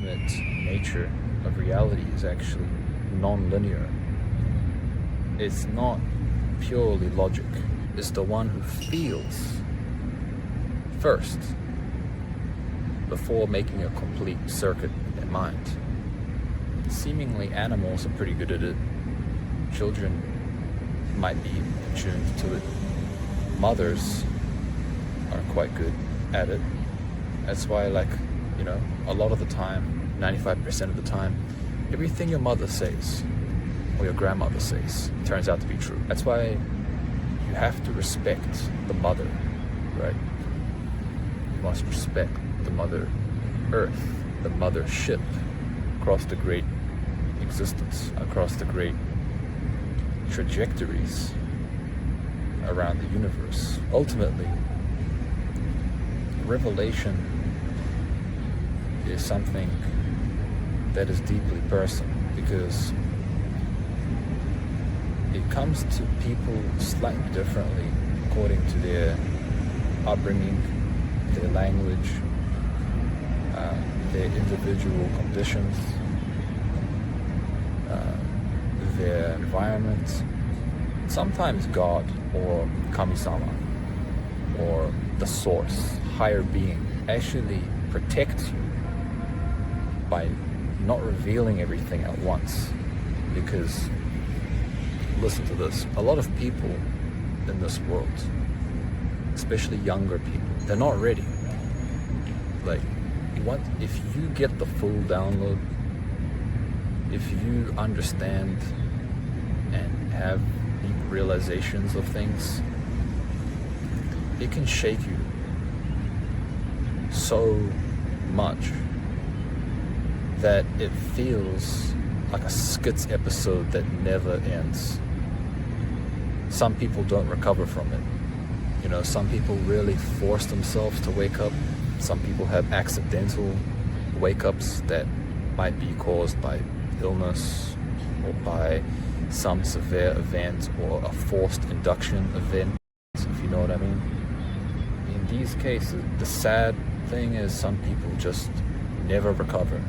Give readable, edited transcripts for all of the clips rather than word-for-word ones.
ultimate nature of reality is actually non-linear. It's not purely logic. It's the one who feels first before making a complete circuit in mind. Seemingly animals are pretty good at it. Children might be attuned to it. Mothers are quite good at it. That's why, a lot of the time, 95% of the time, everything your mother says or your grandmother says turns out to be true. That's why you have to respect the mother, right? You must respect the Mother Earth, the mother ship across the great existence, across the great trajectories around the universe. Ultimately, revelation is something that is deeply personal because it comes to people slightly differently according to their upbringing, their language, their individual conditions, their environment. Sometimes God or Kami-sama or the source, higher being, actually protects you by not revealing everything at once. Because, listen to this, a lot of people in this world, especially younger people, they're not ready. If you get the full download, if you understand and have deep realizations of things, it can shake you so much that it feels like a skits episode that never ends. Some people don't recover from it. Some people really force themselves to wake up. Some people have accidental wake-ups that might be caused by illness or by some severe event or a forced induction event, if you know what I mean. In these cases, the sad thing is some people just never recover.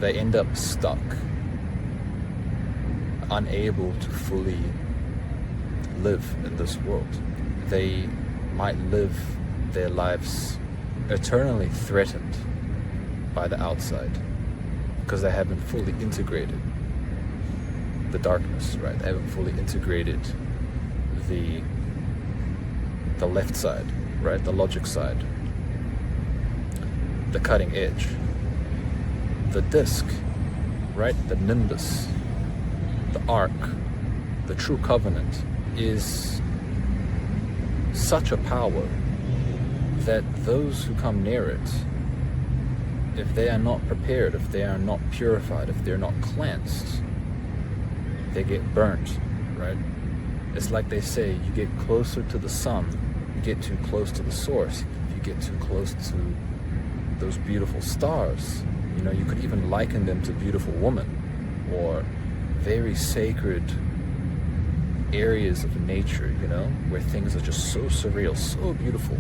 They end up stuck, unable to fully live in this world. They might live their lives eternally threatened by the outside because they haven't fully integrated the darkness, right? They haven't fully integrated the left side, right? The logic side, the cutting edge, the disc, right? The nimbus, the arc, the true covenant is such a power that those who come near it, if they are not prepared, if they are not purified, if they're not cleansed, they get burnt, right? It's like they say, you get closer to the sun, you get too close to the source. If you get too close to those beautiful stars, you could even liken them to beautiful women or very sacred areas of nature, where things are just so surreal, so beautiful.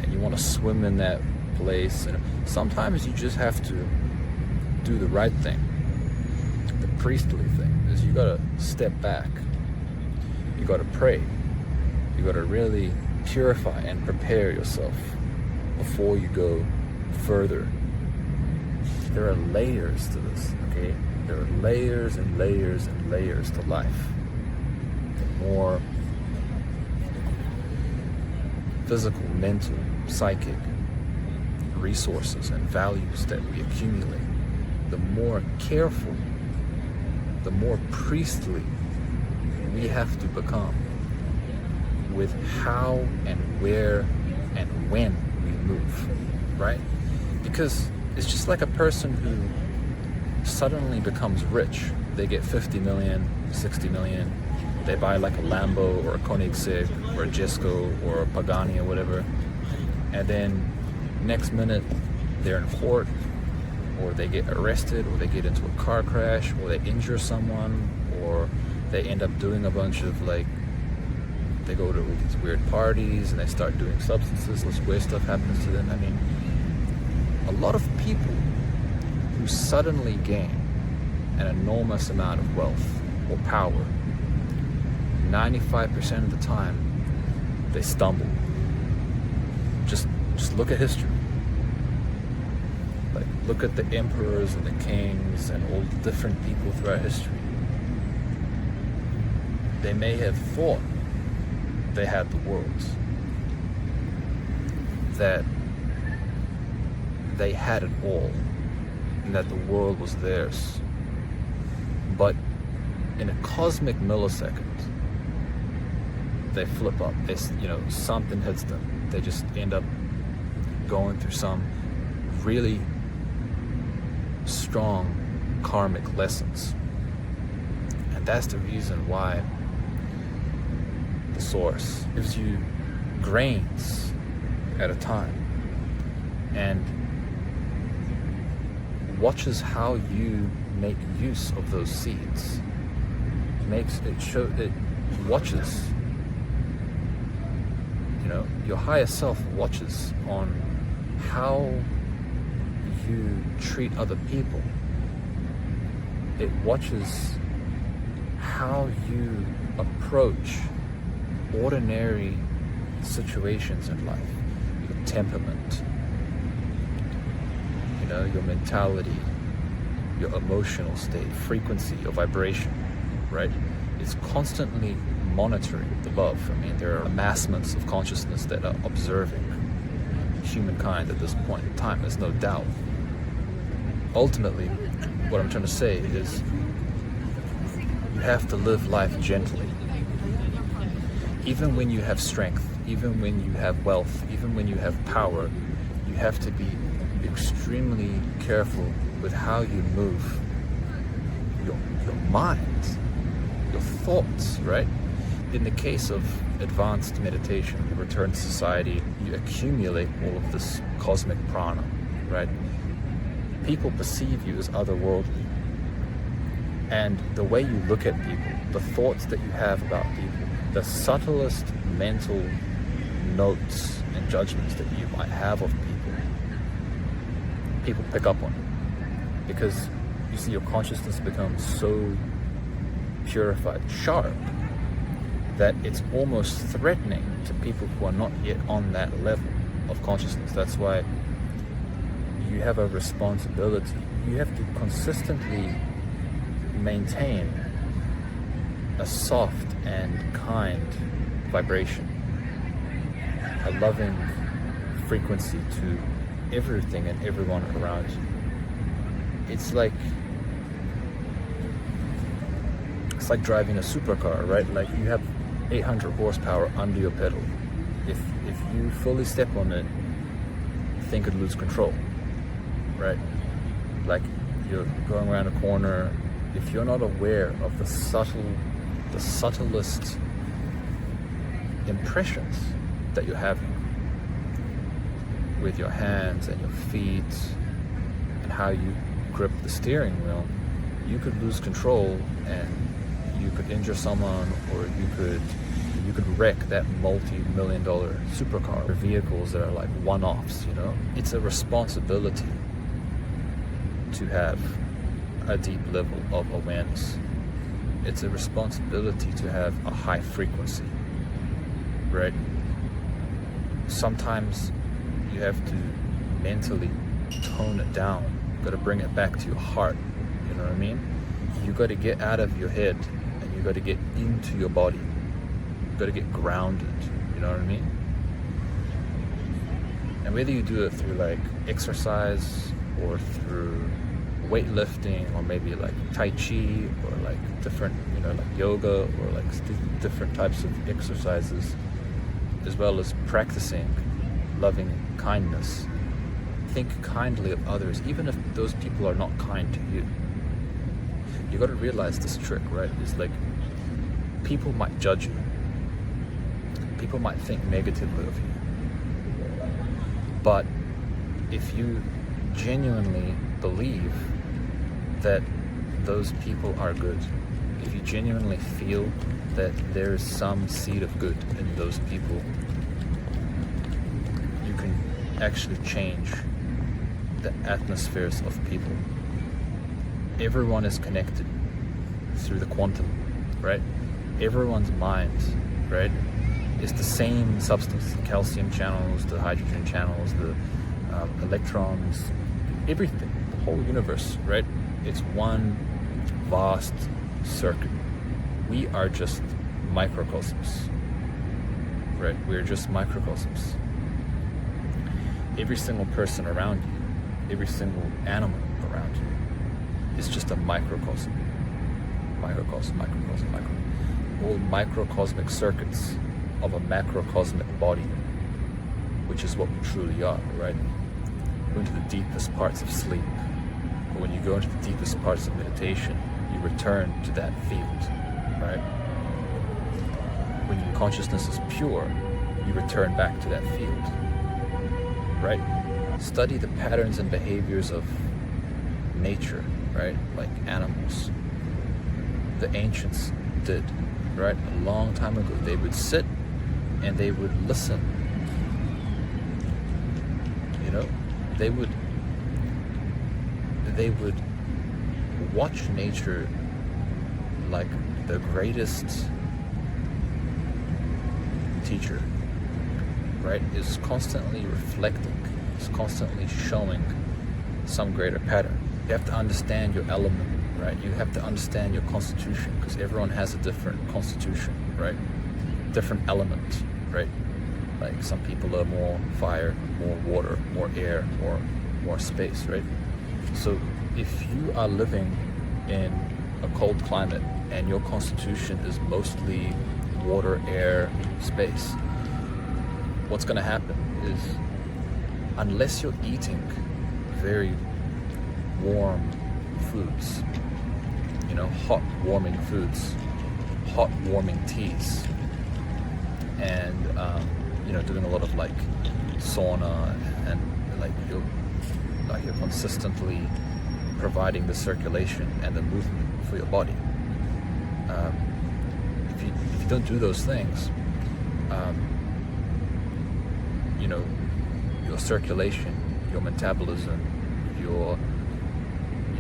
And you want to swim in that place. And sometimes you just have to do the right thing. The priestly thing is you got to step back. You got to pray. You got to really purify and prepare yourself before you go further. There are layers to this, okay? There are layers and layers and layers to life. The more physical, mental, psychic resources and values that we accumulate, the more careful, the more priestly we have to become with how and where and when we move, right? Because it's just like a person who suddenly becomes rich. They get 50 million, 60 million, they buy like a Lambo or a Koenigsegg or a Jesco or a Pagani or whatever, and then next minute they're in court, or they get arrested, or they get into a car crash, or they injure someone, or they end up doing a bunch of they go to these weird parties and they start doing substances, this weird stuff happens to them. I mean, a lot of people who suddenly gain an enormous amount of wealth or power, 95% of the time, they stumble. Just look at history. Like, look at the emperors and the kings and all the different people throughout history. They may have thought they had the world, that they had it all, and that the world was theirs. But in a cosmic millisecond, they flip up. Something hits them. They just end up going through some really strong karmic lessons. And that's the reason why the source gives you grains at a time and watches how you make use of those seeds. It watches, your higher self watches on how you treat other people. It watches how you approach ordinary situations in life, your temperament, your mentality, your emotional state, frequency, your vibration, right? It's constantly monitoring the above. There are amassments of consciousness that are observing humankind at this point in time, there's no doubt. Ultimately, what I'm trying to say is you have to live life gently. Even when you have strength, even when you have wealth, even when you have power, you have to be extremely careful with how you move your mind, your thoughts, right? In the case of advanced meditation, return to society, you accumulate all of this cosmic prana, right? People perceive you as otherworldly. And the way you look at people, the thoughts that you have about people, the subtlest mental notes and judgments that you might have of people pick up on it. Because you see, your consciousness becomes so purified, sharp, that it's almost threatening to people who are not yet on that level of consciousness. That's why you have a responsibility. You have to consistently maintain a soft and kind vibration, a loving frequency to everything and everyone around you. It's like driving a supercar, right? Like, you have 800 horsepower under your pedal. If you fully step on it, the thing could lose control, right? Like, you're going around a corner. If you're not aware of the subtlest impressions that you're having with your hands and your feet and how you grip the steering wheel, you could lose control and you could injure someone, or you could wreck that multi-million-dollar supercar or vehicles that are like one-offs. It's a responsibility to have a deep level of awareness. It's a responsibility to have a high frequency, right? Sometimes you have to mentally tone it down. You got to bring it back to your heart. You know what I mean? You got to get out of your head and you got to get into your body. You got to get grounded. You know what I mean? And whether you do it through like exercise or through weightlifting, or maybe like Tai Chi, or like different, like yoga, or like different types of exercises, as well as practicing loving kindness. Think kindly of others, even if those people are not kind to you. You got to realize this trick, right? It's like, people might judge you. People might think negatively of you. But if you genuinely believe that those people are good, if you genuinely feel that there is some seed of good in those people, you can actually change the atmospheres of people. Everyone is connected through the quantum, right? Everyone's mind, right, is the same substance. The calcium channels, the hydrogen channels, the electrons, everything, the whole universe, right? It's one vast circuit. We are just microcosms, right? We're just microcosms. Every single person around you, every single animal around you is just a microcosm. Microcosm. All microcosmic circuits of a macrocosmic body, which is what we truly are, right? Go into the deepest parts of sleep. But when you go into the deepest parts of meditation, you return to that field, right? When your consciousness is pure, you return back to that field, right? Study the patterns and behaviors of nature, right? Like animals. The ancients did, right? A long time ago, they would sit and they would listen. You know, they would watch nature like the greatest teacher, right? Is constantly reflecting, is constantly showing some greater pattern. You have to understand your element, right? You have to understand your constitution, because everyone has a different constitution, right? Different element, right? Like some people are more fire, more water, more air, more space, right? So if you are living in a cold climate and your constitution is mostly water, air, space, what's going to happen is, unless you're eating very warm foods, you know, hot warming foods, hot warming teas, and you know, doing a lot of like sauna, and like you're consistently providing the circulation and the movement for your body. If you don't do those things, you know, your circulation, your metabolism, your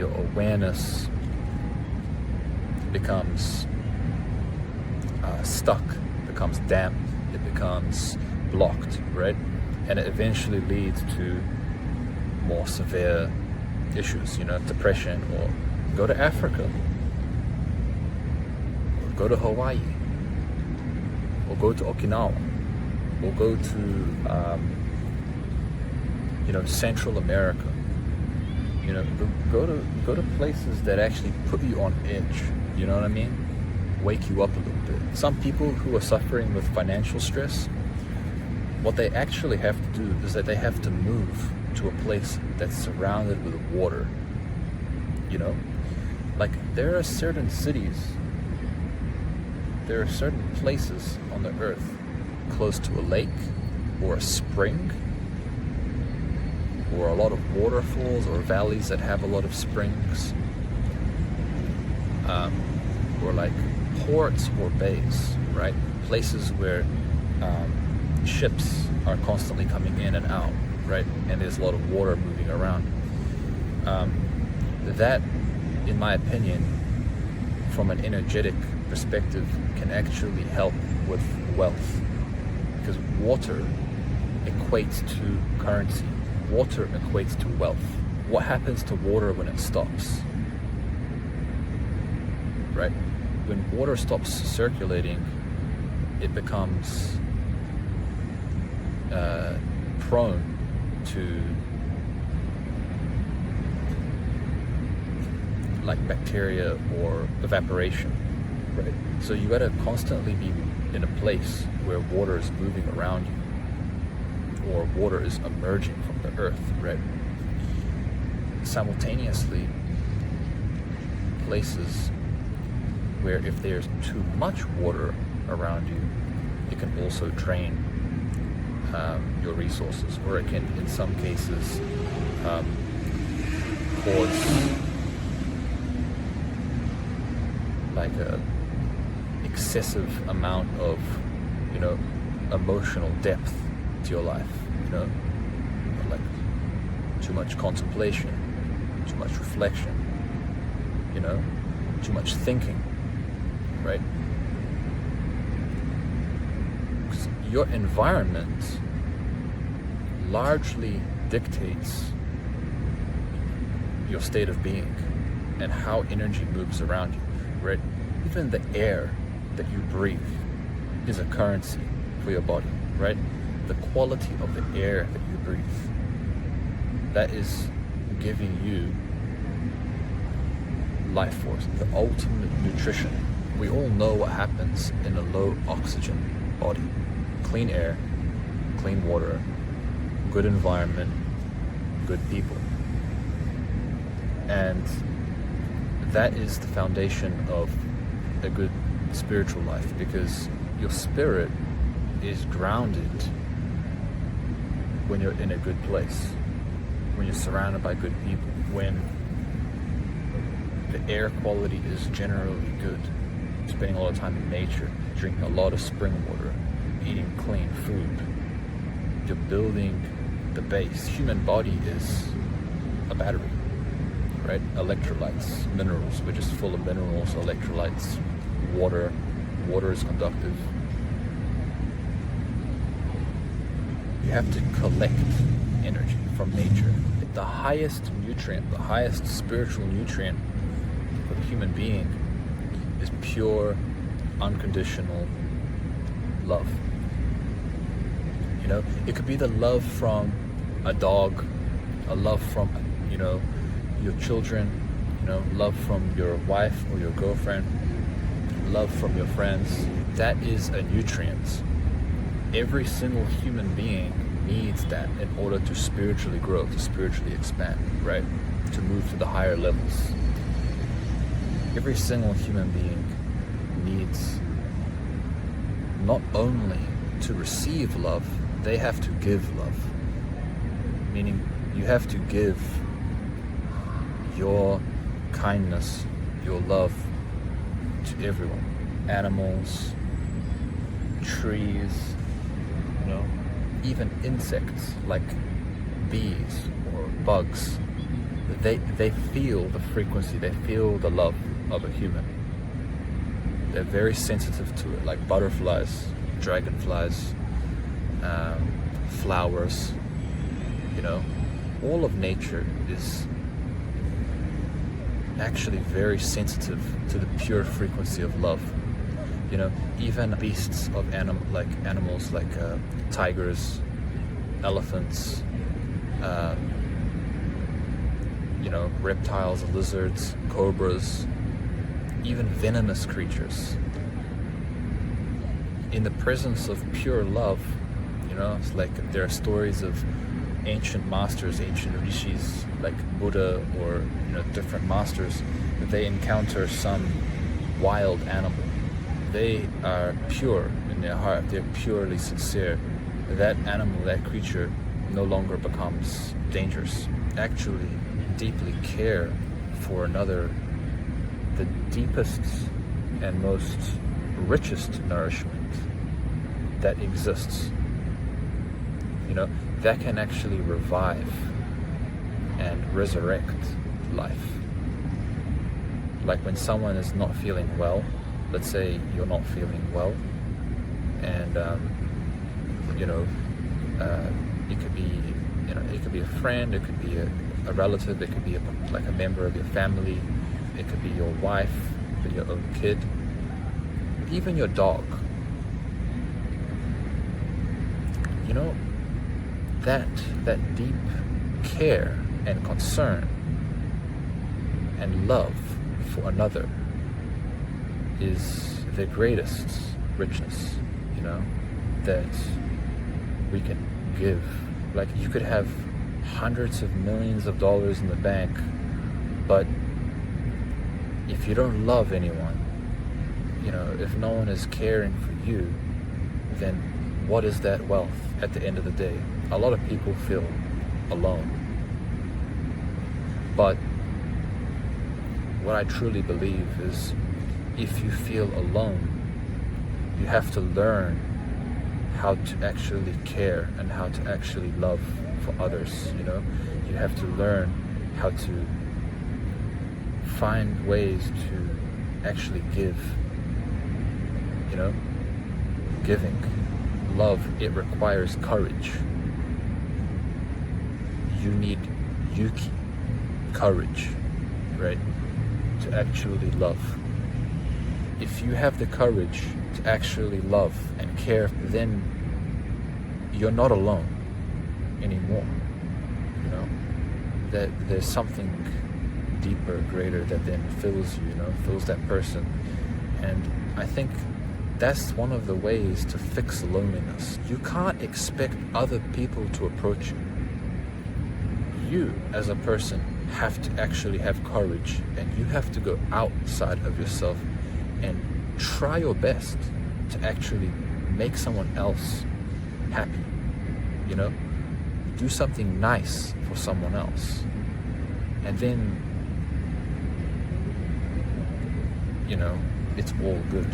awareness becomes stuck, becomes damp, it becomes blocked, right? And it eventually leads to more severe issues, you know, depression. Or go to Africa, or go to Hawaii, or go to Okinawa, or go to you know, Central America. You know, go to places that actually put you on edge. You know what I mean? Wake you up a little bit. Some people who are suffering with financial stress, what they actually have to do is that they have to move to a place that's surrounded with water. You know, like there are certain cities, there are certain places on the earth close to a lake or a spring, or a lot of waterfalls or valleys that have a lot of springs, or like ports or bays, right? Places where ships are constantly coming in and out, right? And there's a lot of water moving around. That, in my opinion, from an energetic perspective, can actually help with wealth, because water equates to currency. Water equates to wealth. What happens to water when it stops? Right? When water stops circulating, it becomes prone to like bacteria or evaporation, right? So you gotta constantly be in a place where water is moving around you, or water is emerging from the earth, right? Simultaneously, places where if there's too much water around you, it can also drain your resources, or it can, in some cases, cause like a excessive amount of, you know, emotional depth to your life, you know, like too much contemplation, too much reflection, you know, too much thinking, right? Because your environment largely dictates your state of being and how energy moves around you, right? Even the air that you breathe is a currency for your body, right? The quality of the air that you breathe, that is giving you life force, the ultimate nutrition. We all know what happens in a low oxygen body. Clean air, clean water, good environment, good people. And that is the foundation of a good spiritual life, because your spirit is grounded when you're in a good place, when you're surrounded by good people, when the air quality is generally good, spending a lot of time in nature, drinking a lot of spring water, eating clean food. You're building the base. Human body is a battery, right? Electrolytes, minerals. We're just full of minerals, electrolytes, water. Water is conductive. You have to collect energy from nature. The highest nutrient, the highest spiritual nutrient for the human being is pure, unconditional love. You know, it could be the love from a dog, a love from, you know, your children, you know, love from your wife or your girlfriend, love from your friends. That is a nutrient. Every single human being needs that in order to spiritually grow, to spiritually expand, right? To move to the higher levels. Every single human being needs not only to receive love, they have to give love. Meaning, you have to give your kindness, your love to everyone. Animals, trees, you know, even insects like bees or bugs. They feel the frequency, they feel the love of a human. They're very sensitive to it, like butterflies, dragonflies, flowers, you know. All of nature is actually very sensitive to the pure frequency of love. You know, even beasts of animals like tigers, elephants, you know, reptiles, lizards, cobras, even venomous creatures. In the presence of pure love, you know, it's like there are stories of ancient masters, ancient rishis, like Buddha or, you know, different masters, that they encounter some wild animal. They are pure in their heart, they're purely sincere. That animal, that creature no longer becomes dangerous. Actually, deeply care for another, the deepest and most richest nourishment that exists. You know, that can actually revive and resurrect life. Like when someone is not feeling well, let's say you're not feeling well, and you know, it could be, you know, it could be a friend, it could be a relative, it could be like a member of your family, it could be your wife, it could be your own kid, even your dog. You know, that deep care and concern and love for another is the greatest richness, you know, that we can give. Like, you could have hundreds of millions of dollars in the bank, but if you don't love anyone, you know, if no one is caring for you, then what is that wealth at the end of the day? A lot of people feel alone. But what I truly believe is, if you feel alone, you have to learn how to actually care and how to actually love for others. You have to learn how to find ways to actually give. Giving love, it requires courage. You need yuki, courage, right, to actually love. If you have the courage to actually love and care, then you're not alone anymore. That there's something deeper, greater that then fills you, fills that person. And I think that's one of the ways to fix loneliness. You can't expect other people to approach you. You, as a person, have to actually have courage, and you have to go outside of yourself and try your best to actually make someone else happy. Do something nice for someone else. And then, it's all good.